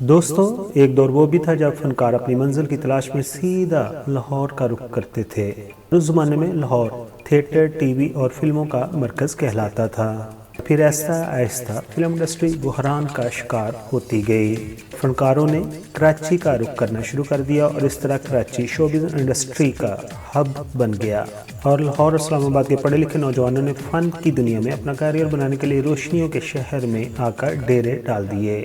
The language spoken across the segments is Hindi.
दोस्तों, एक दौर वो भी था जब फनकार अपनी मंजिल की तलाश में सीधा लाहौर का रुख करते थे। उस जमाने में लाहौर थिएटर, टीवी और फिल्मों का मरकज कहलाता था। फिर ऐसा आहिस्ता फिल्म इंडस्ट्री बुहरान का शिकार होती गई। फनकारों ने कराची का रुख करना शुरू कर दिया और इस तरह कराची शोबिज़ इंडस्ट्री का हब बन गया। और लाहौर और इस्लामाबाद के पढ़े लिखे नौजवानों ने फ़न की दुनिया में अपना करियर बनाने के लिए रोशनियों के शहर में आकर डेरे डाल दिए।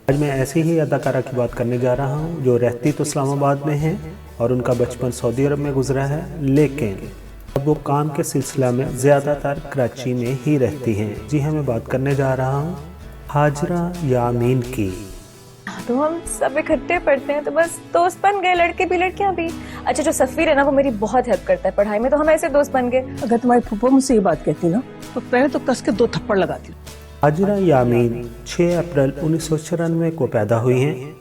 आज मैं ऐसी ही अदाकारा की बात करने जा रहा हूं जो रहती तो इस्लामाबाद में है और उनका बचपन सऊदी अरब में गुजरा है, लेकिन अब वो काम के सिलसिला में ज़्यादातर कराची में ही रहती हैं। जी हाँ, मैं बात करने जा रहा हूं हाजरा यामीन की। तो हम सब इकट्ठे पढ़ते हैं तो बस दोस्त बन गए, लड़के भी लड़कियां भी। अच्छा, जो सफ़ीर है ना, वो मेरी बहुत हेल्प करता है पढ़ाई में, तो हम ऐसे दोस्त बन गए। अगर तुम्हारी फूफो मुझसे ये बात कहती ना तो पहले तो कस के 2 थप्पड़ लगाती। हाजरा यामीन 6 अप्रैल 1994 को पैदा हुई हैं।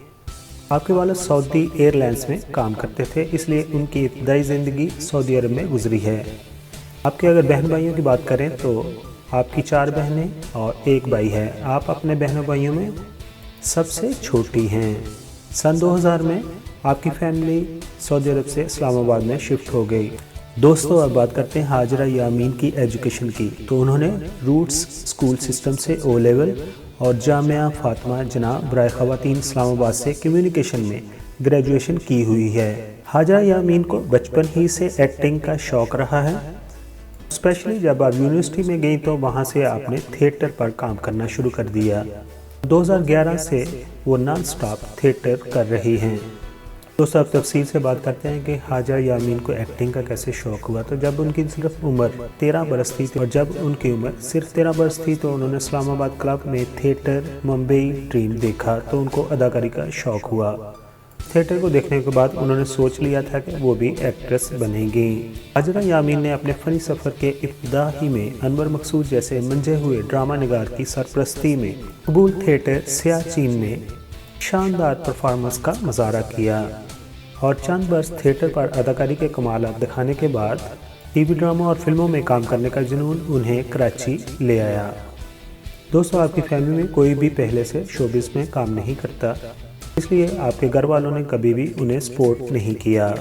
आपके वालिद सऊदी एयरलाइंस में काम करते थे, इसलिए उनकी इब्तदाई ज़िंदगी सऊदी अरब में गुजरी है। आपके अगर बहन भाइयों की बात करें तो आपकी 4 बहनें और 1 भाई है। आप अपने बहनों भाइयों में सबसे छोटी हैं। सन 2000 में आपकी फैमिली सऊदी अरब से इस्लामाबाद में शिफ्ट हो गई। दोस्तों, अब बात करते हैं हाजरा यामीन की एजुकेशन की। तो उन्होंने रूट्स स्कूल सिस्टम से ओ लेवल और जामिया फातिमा जनाब बराए ख़वातीन इस्लामाबाद से कम्युनिकेशन में ग्रेजुएशन की हुई है। हाजरा यामीन को बचपन ही से एक्टिंग का शौक़ रहा है। स्पेशली जब आप यूनिवर्सिटी में गई तो वहाँ से आपने थिएटर पर काम करना शुरू कर दिया। 2011 से वो नॉन स्टॉप थिएटर कर रही हैं। दोस्तों, अब तफसील से बात करते हैं कि हाजरा यामीन को एक्टिंग का कैसे शौक़ हुआ। तो जब उनकी सिर्फ उम्र 13 बरस थी और जब उनकी उम्र सिर्फ 13 बरस थी तो उन्होंने इस्लामाबाद क्लब में थिएटर मुंबई ड्रीम देखा तो उनको अदाकारी का शौक़ हुआ। थिएटर को देखने के बाद उन्होंने सोच लिया था कि वो भी एक्ट्रेस बनेंगी। हाजरा यामीन ने अपने फ़नी सफ़र के इब्तिदा ही में अनवर मकसूद जैसे मंझे हुए ड्रामा निगार की सरपरस्ती में कबूल थिएटर सियाचिन में शानदार परफॉर्मेंस का मुजाहरा किया और चंद बरस थिएटर पर अदाकारी के कमालात दिखाने के बाद टीवी ड्रामा और फिल्मों में काम करने का जुनून उन्हें कराची ले आया। दोस्तों, आपकी फैमिली में कोई भी पहले से शोबिज़ में काम नहीं करता, इसलिए आपके घर वालों ने कभी भी उन्हें सपोर्ट नहीं किया।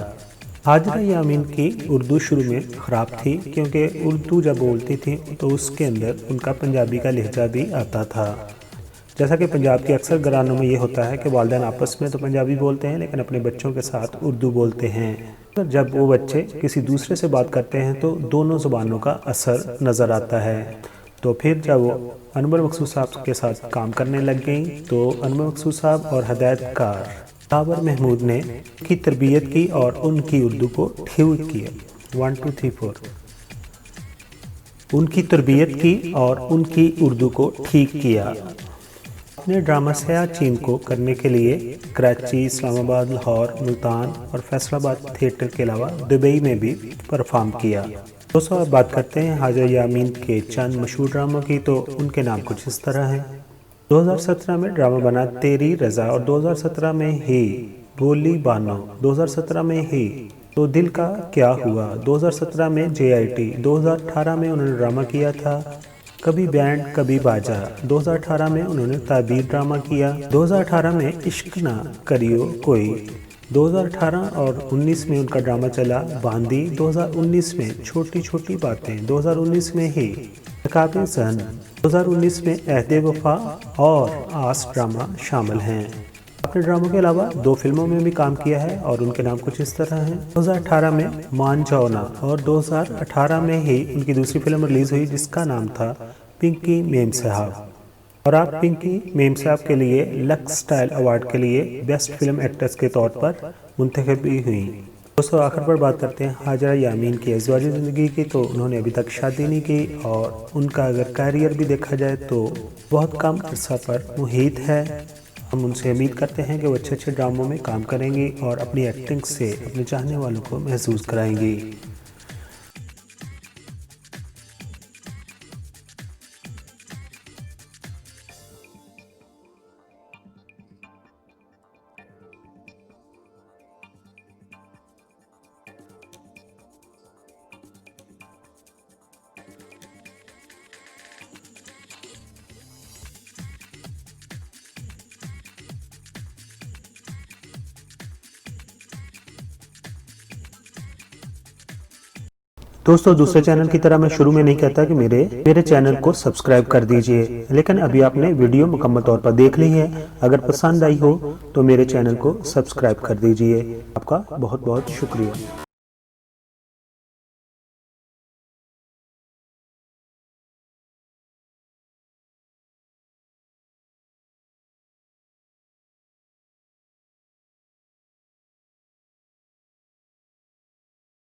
हाजरा यामीन की उर्दू शुरू में ख़राब थी क्योंकि उर्दू जब बोलती थी तो उसके अंदर उनका पंजाबी का लहजा भी आता था। जैसा कि पंजाब के अक्सर घरानों में ये होता है कि वालिदैन आपस में तो पंजाबी बोलते हैं लेकिन अपने बच्चों के साथ उर्दू बोलते हैं। तो जब वो बच्चे किसी दूसरे से बात करते हैं तो दोनों ज़ुबानों का असर नज़र आता है। तो फिर जब वो अनवर मकसूद साहब के साथ काम करने लग गई तो अनवर मकसूद साहब और हदायतकार ताबर महमूद ने की तरबियत की और उनकी उर्दू को ठीक किया। 1 2 3 4 उनकी तरबियत की और उनकी उर्दू को ठीक किया। अपने ड्रामा सियाचिन को करने के लिए कराची, इस्लामाबाद, लाहौर, मुल्तान और फैसलाबाद थिएटर के अलावा दुबई में भी परफॉर्म किया। दोस्तों, अब बात करते हैं हाजरा यामीन के चंद मशहूर ड्रामों की। तो उनके नाम कुछ इस तरह हैं। 2017 में ड्रामा बना तेरी रज़ा और 2017 में ही बोली बानो, 2017 में ही तो दिल का क्या हुआ, 2017 में JIT, 2018 में उन्होंने ड्रामा किया था कभी बैंड कभी बाजा, 2018 में उन्होंने ताबीर ड्रामा किया, 2018 में इश्क ना करियो कोई, 2018 और 19 में उनका ड्रामा चला बांदी, 2019 में छोटी छोटी बातें, 2019 में ही नकाबे ज़न, 2019 में अहदे वफा और आस ड्रामा शामिल हैं। अपने ड्रामों के अलावा 2 फिल्मों में भी काम किया है और उनके नाम कुछ इस तरह हैं। 2018 में मान जाओ ना और 2018 में ही उनकी दूसरी फिल्म रिलीज़ हुई जिसका नाम था पिंकी मेम साहब। और आप पिंकी मेम साहब के लिए लक्स स्टाइल अवार्ड के लिए बेस्ट फिल्म एक्ट्रेस के तौर पर मुंतखब भी हुई। दोस्तों, आखिर पर बात करते हैं हाजरा यामीन की अज़वाजी ज़िंदगी की। तो उन्होंने अभी तक शादी नहीं की और उनका अगर कैरियर भी देखा जाए तो बहुत कम अर्सा पर मुहित है। हम उनसे उम्मीद करते हैं कि वो अच्छे अच्छे ड्रामों में काम करेंगी और अपनी एक्टिंग से अपने चाहने वालों को महसूस कराएंगी। दोस्तों दूसरे चैनल की तरह मैं शुरू में नहीं कहता कि मेरे चैनल को सब्सक्राइब कर दीजिए, लेकिन अभी आपने वीडियो मुकम्मल तौर पर देख ली है। अगर पसंद आई हो तो मेरे चैनल को सब्सक्राइब कर दीजिए। आपका बहुत बहुत शुक्रिया।